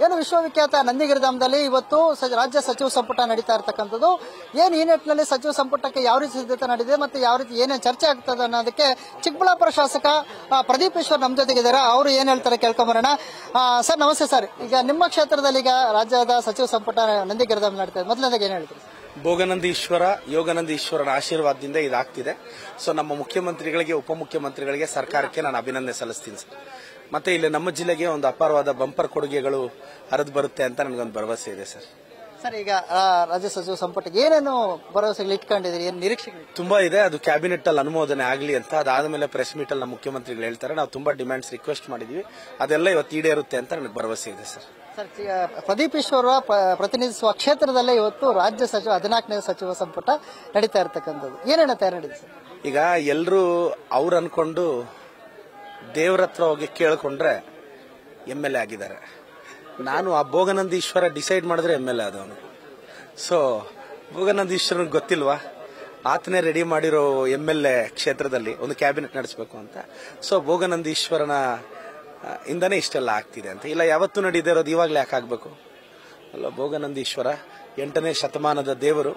ಏನು ವಿಶ್ವವಿಖ್ಯಾತ ನಂದಿಗಿರಿಧಾಮದಲ್ಲಿ ಇವತ್ತು ರಾಜ್ಯ ಸಚಿವ ಸಂಪುಟ ನಡೀತಾ ಇರತಕ್ಕಂಥದ್ದು. ಏನು ಈ ನಿಟ್ಟಿನಲ್ಲಿ ಸಚಿವ ಸಂಪುಟಕ್ಕೆ ಯಾವ ರೀತಿ ಸಿದ್ಧತೆ ನಡೆದಿದೆ ಮತ್ತು ಯಾವ ರೀತಿ ಏನೇನು ಚರ್ಚೆ ಆಗ್ತದೆ ಅನ್ನೋದಕ್ಕೆ ಚಿಕ್ಕಬಳ್ಳಾಪುರ ಶಾಸಕ ಪ್ರದೀಪ್ ಈಶ್ವರ್ ನಮ್ಮ ಜೊತೆಗಿದ್ದಾರೆ. ಅವರು ಏನ್ ಹೇಳ್ತಾರೆ ಕೇಳ್ಕೊಂಬರೋಣ. ಸರ್ ನಮಸ್ತೆ ಸರ್. ಈಗ ನಿಮ್ಮ ಕ್ಷೇತ್ರದಲ್ಲಿ ಈಗ ರಾಜ್ಯದ ಸಚಿವ ಸಂಪುಟ ನಂದಿಗಿರಿಧಾಮ ನಡೀತಾ ಇದೆ. ಮೊದಲನೇದಾಗಿ ಏನ್ ಹೇಳ್ತೀರಿ? ಭೋಗನಂದೀಶ್ವರ ಯೋಗಾನಂದೀಶ್ವರನ ಆಶೀರ್ವಾದದಿಂದ ಇದಾಗ್ತಿದೆ. ಸೊ ನಮ್ಮ ಮುಖ್ಯಮಂತ್ರಿಗಳಿಗೆ, ಉಪಮುಖ್ಯಮಂತ್ರಿಗಳಿಗೆ, ಸರ್ಕಾರಕ್ಕೆ ನಾನು ಅಭಿನಂದನೆ ಸಲ್ಲಿಸ್ತೀನಿ ಸರ್. ಮತ್ತೆ ಇಲ್ಲಿ ನಮ್ಮ ಜಿಲ್ಲೆಗೆ ಒಂದು ಅಪಾರವಾದ ಬಂಪರ್ ಕೊಡುಗೆಗಳು ಹರಿದು ಬರುತ್ತೆ ಅಂತ ನನಗೊಂದು ಭರವಸೆ ಇದೆ ಸರ್. ಸರ್ ಈಗ ರಾಜ್ಯ ಸಚಿವ ಸಂಪುಟಕ್ಕೆ ಏನೇನು ಭರವಸೆಗಳು ಇಟ್ಕೊಂಡಿದ್ದೀರಿ, ಏನು ನಿರೀಕ್ಷೆಗಳು? ತುಂಬಾ ಇದೆ. ಅದು ಕ್ಯಾಬಿನೆಟ್ ಅಲ್ಲಿ ಅನುಮೋದನೆ ಆಗಲಿ ಅಂತ, ಅದಾದ್ಮೇಲೆ ಪ್ರೆಸ್ ಮೀಟ್ ಅಲ್ಲಿ ನಮ್ಮ ಮುಖ್ಯಮಂತ್ರಿಗಳು ಹೇಳ್ತಾರೆ. ನಾವು ತುಂಬಾ ಡಿಮ್ಯಾಂಡ್ಸ್ ರಿಕ್ವೆಸ್ಟ್ ಮಾಡಿದ್ವಿ, ಅದೆಲ್ಲ ಇವತ್ತು ಈಡೇರುತ್ತೆ ಅಂತ ನನಗೆ ಭರವಸೆ ಇದೆ ಸರ್. ಸರ್, ಪ್ರದೀಪ್ ಈಶ್ವರ ಪ್ರತಿನಿಧಿಸುವ ಕ್ಷೇತ್ರದಲ್ಲೇ ಇವತ್ತು ರಾಜ್ಯ ಸಚಿವ 14ನೇ ಸಚಿವ ಸಂಪುಟ ನಡೀತಾ ಇರತಕ್ಕಂಥದ್ದು. ಏನೇನು ತಯಾರಿ ನಡೀತು ಸರ್? ಈಗ ಎಲ್ಲರೂ ಅವ್ರು ಅನ್ಕೊಂಡು ದೇವ್ರ ಹತ್ರ ಹೋಗಿ ಕೇಳ್ಕೊಂಡ್ರೆ MLA ಆಗಿದ್ದಾರೆ. ನಾನು ಆ ಭೋಗನಂದೀಶ್ವರ ಡಿಸೈಡ್ ಮಾಡಿದ್ರೆ MLA ಆದವನು. ಸೊ ಭೋಗನಂದೀಶ್ವರನಿಗೆ ಗೊತ್ತಿಲ್ವಾ, ಆತನೇ ರೆಡಿ ಮಾಡಿರೋ MLA ಕ್ಷೇತ್ರದಲ್ಲಿ ಒಂದು ಕ್ಯಾಬಿನೆಟ್ ನಡೆಸಬೇಕು ಅಂತ. ಸೊ ಭೋಗನಂದೀಶ್ವರನ ಇಂದನೇ ಇಷ್ಟೆಲ್ಲ ಆಗ್ತಿದೆ ಅಂತ. ಇಲ್ಲ ಯಾವತ್ತೂ ನಡೀದೇ ಇರೋದು ಇವಾಗಲೇ ಯಾಕೆ ಆಗಬೇಕು ಅಲ್ಲ. ಭೋಗನಂದೀಶ್ವರ 8ನೇ ಶತಮಾನದ ದೇವರು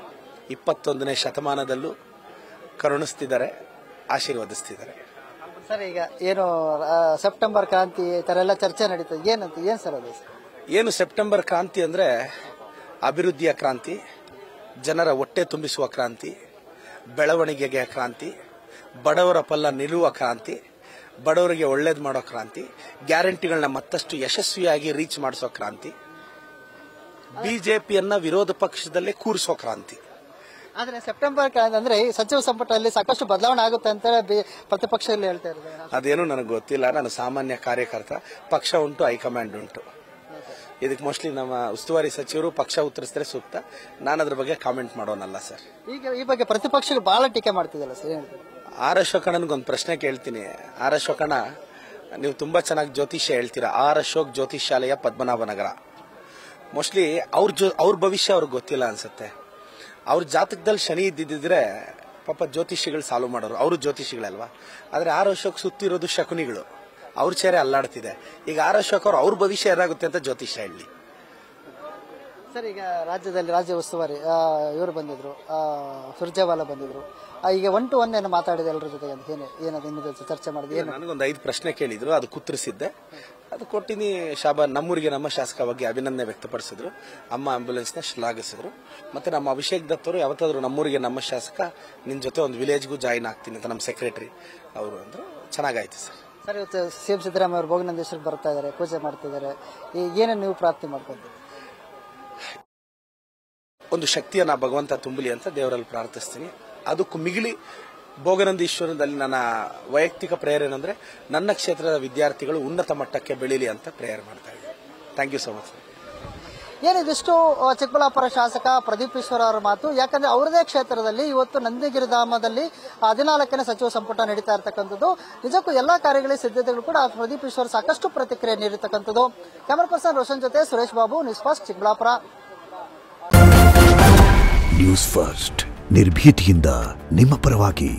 21ನೇ ಶತಮಾನದಲ್ಲೂ ಕರುಣಿಸ್ತಿದ್ದಾರೆ, ಆಶೀರ್ವದಿಸ್ತಿದ್ದಾರೆ. ಸರ್ ಈಗ ಏನು ಸೆಪ್ಟೆಂಬರ್ ಕ್ರಾಂತಿ ಈ ತರ ಎಲ್ಲ ಚರ್ಚೆ ನಡೀತದೆ, ಏನಂತ ಏನ್ ಸರ್ ಅದು? ಏನು ಸೆಪ್ಟೆಂಬರ್ ಕ್ರಾಂತಿ ಅಂದ್ರೆ ಅಭಿವೃದ್ಧಿಯ ಕ್ರಾಂತಿ, ಜನರ ಹೊಟ್ಟೆ ತುಂಬಿಸುವ ಕ್ರಾಂತಿ, ಬೆಳವಣಿಗೆಗೆ ಕ್ರಾಂತಿ, ಬಡವರ ಪಲ್ಲ ನಿಲ್ಲುವ ಕ್ರಾಂತಿ, ಬಡವರಿಗೆ ಒಳ್ಳೇದು ಮಾಡೋ ಕ್ರಾಂತಿ, ಗ್ಯಾರಂಟಿಗಳನ್ನ ಮತ್ತಷ್ಟು ಯಶಸ್ವಿಯಾಗಿ ರೀಚ್ ಮಾಡಿಸೋ ಕ್ರಾಂತಿ, ಬಿಜೆಪಿಯನ್ನ ವಿರೋಧ ಪಕ್ಷದಲ್ಲೇ ಕೂರಿಸೋ ಕ್ರಾಂತಿ. ಆದ್ರೆ ಸೆಪ್ಟೆಂಬರ್ ಕ್ರಾಂತಿ ಅಂದ್ರೆ ಸಚಿವ ಸಂಪುಟದಲ್ಲಿ ಸಾಕಷ್ಟು ಬದಲಾವಣೆ ಆಗುತ್ತೆ ಅಂತ ಪ್ರತಿಪಕ್ಷದಲ್ಲಿ ಹೇಳ್ತಾ ಇದ್ದಾರೆ. ಅದೇನು ನನಗೆ ಗೊತ್ತಿಲ್ಲ. ನಾನು ಸಾಮಾನ್ಯ ಕಾರ್ಯಕರ್ತ. ಪಕ್ಷ ಉಂಟು, ಹೈಕಮಾಂಡ್ ಉಂಟು. ಇದಕ್ಕೆ ಮೋಸ್ಟ್ಲಿ ನಮ್ಮ ಉಸ್ತುವಾರಿ ಸಚಿವರು ಪಕ್ಷ ಉತ್ತರಿಸಿದ್ರೆ ಸೂಕ್ತ. ನಾನು ಅದ್ರ ಬಗ್ಗೆ ಕಾಮೆಂಟ್ ಮಾಡೋನಲ್ಲ ಸರ್. ಈಗ ಈ ಬಗ್ಗೆ ಪ್ರತಿಪಕ್ಷಗಳು ಬಹಳ ಟೀಕೆ ಮಾಡ್ತಿದ್ದಲ್ಲ ಸರ್, ಏನು? ಆರ್ ಅಶೋಕಣ್ಣನಿಗೊಂದು ಪ್ರಶ್ನೆ ಕೇಳ್ತೀನಿ. ಆರ್ ಅಶೋಕಣ್ಣ, ನೀವು ತುಂಬಾ ಚೆನ್ನಾಗಿ ಜ್ಯೋತಿಷ್ಯ ಹೇಳ್ತೀರಾ. ಆರ್ ಅಶೋಕ್ ಜ್ಯೋತಿಷ್ಯಾಲಯ, ಪದ್ಮನಾಭನಗರ. ಮೋಸ್ಟ್ಲಿ ಅವ್ರ ಭವಿಷ್ಯ ಅವ್ರಿಗೆ ಗೊತ್ತಿಲ್ಲ ಅನ್ಸುತ್ತೆ. ಅವ್ರ ಜಾತಕದಲ್ಲಿ ಶನಿ ಇದ್ದಿದ್ರೆ ಪಾಪ ಜ್ಯೋತಿಷಿಗಳು ಸಾಲ್ವ್ ಮಾಡೋರು. ಅವರು ಜ್ಯೋತಿಷಿಗಳಲ್ವಾ. ಆದ್ರೆ ಆರ್ ಅಶೋಕ್ ಸುತ್ತಿರೋದು ಶಕುನಿಗಳು. ಅವ್ರ ಚೇರೆ ಅಲ್ಲಾಡ್ತಿದೆ. ಈಗ ಆರ್ ಅಶೋಕ್ ಅವ್ರ ಭವಿಷ್ಯ ಏನಾಗುತ್ತೆ ಅಂತ ಜ್ಯೋತಿಷ್ಯ ಹೇಳಿ ಸರ್. ಈಗ ರಾಜ್ಯದಲ್ಲಿ ರಾಜ್ಯ ಉಸ್ತುವಾರಿ ಇವರು ಬಂದಿದ್ರು, ಸುರ್ಜೇವಾಲಾ ಬಂದಿದ್ರು. ಈಗ 1 to 1 ಏನು ಮಾತಾಡಿದೆ ಎಲ್ಲರ ಜೊತೆಗೆ ಅಂತ ಏನದು ಇನ್ನು ಚರ್ಚೆ ಮಾಡಿದೆ? ನನಗೊಂದು 5 ಪ್ರಶ್ನೆ ಕೇಳಿದ್ರು, ಅದು ಕುತ್ತರಿಸಿದ್ದೆ, ಅದು ಕೊಟ್ಟಿನಿ. ಶಾಬಾನ್ ನಮ್ಮೂರಿಗೆ ನಮ್ಮ ಶಾಸಕ ಬಗ್ಗೆ ಅಭಿನಂದನೆ ವ್ಯಕ್ತಪಡಿಸಿದ್ರು. ಅಮ್ಮ ಆಂಬ್ಯುಲೆನ್ಸ್ನ ಶ್ಲಾಘಿಸಿದ್ರು. ಮತ್ತೆ ನಮ್ಮ ಅಭಿಷೇಕ್ ದತ್ ಅವರು ಯಾವತ್ತಾದ್ರೂ ನಮ್ಮೂರಿಗೆ ನಮ್ಮ ಶಾಸಕ ನಿನ್ ಜೊತೆ ಒಂದು ವಿಲೇಜ್ಗೂ ಜಾಯಿನ್ ಆಗ್ತೀನಿ ಅಂತ ನಮ್ಮ ಸೆಕ್ರೆಟರಿ ಅವರು ಅಂದ್ರು. ಚೆನ್ನಾಗಾಯ್ತು ಸರ್. ಸರ್, ಇವತ್ತು CM ಸಿದ್ದರಾಮಯ್ಯ ಅವರು ಭೋಗನಂದೀಶ್ವರ ಬರ್ತಾ ಇದ್ದಾರೆ, ಪೂಜೆ ಮಾಡ್ತಿದ್ದಾರೆ. ಈಗ ಏನೇನು ನೀವು ಪ್ರಾರ್ಥನೆ ಮಾಡ್ಕೊಂತೀರಿ? ಒಂದು ಶಕ್ತಿಯನ್ನ ಭಗವಂತ ತುಂಬಲಿ ಅಂತ ದೇವರಲ್ಲಿ ಪ್ರಾರ್ಥಿಸ್ತೀನಿ. ಅದಕ್ಕೂ ಮಿಗಿಲಿ ಭೋಗನಂದೀಶ್ವರದಲ್ಲಿ ನನ್ನ ವೈಯಕ್ತಿಕ ಪ್ರೇಯರ್ ಏನಂದ್ರೆ ನನ್ನ ಕ್ಷೇತ್ರದ ವಿದ್ಯಾರ್ಥಿಗಳು ಉನ್ನತ ಮಟ್ಟಕ್ಕೆ ಬೆಳೀಲಿ ಅಂತ ಪ್ರೇಯರ್ ಮಾಡ್ತಾ ಇದ್ದೀನಿ. Thank you so much. ಏನಿದಿಷ್ಟು ಚಿಕ್ಕಬಳ್ಳಾಪುರ ಶಾಸಕ ಪ್ರದೀಪ್ ಈಶ್ವರ್ ಅವರ ಮಾತು. ಯಾಕಂದ್ರೆ ಅವರದೇ ಕ್ಷೇತ್ರದಲ್ಲಿ ಇವತ್ತು ನಂದಿಗಿರಿಧಾಮದಲ್ಲಿ 14ನೇ ಸಚಿವ ಸಂಪುಟ ನಡೀತಾ ಇರತಕ್ಕಂಥದ್ದು. ನಿಜಕ್ಕೂ ಎಲ್ಲಾ ಕಾರ್ಯಗಳಿಗೆ ಸಿದ್ಧತೆಗಳು ಕೂಡ ಪ್ರದೀಪ್ ಈಶ್ವರ್ ಸಾಕಷ್ಟು ಪ್ರತಿಕ್ರಿಯೆ ನೀಡಿರ್ತಕ್ಕಂಥದ್ದು. ಕ್ಯಾಮರಾ ಪರ್ಸನ್ ರೋಷನ್ ಜೊತೆ Suresh Babu, news first, Chikkaballapur. News first, ನಿರ್ಭೀತಿಯಿಂದ ನಿಮ್ಮ ಪರವಾಗಿ.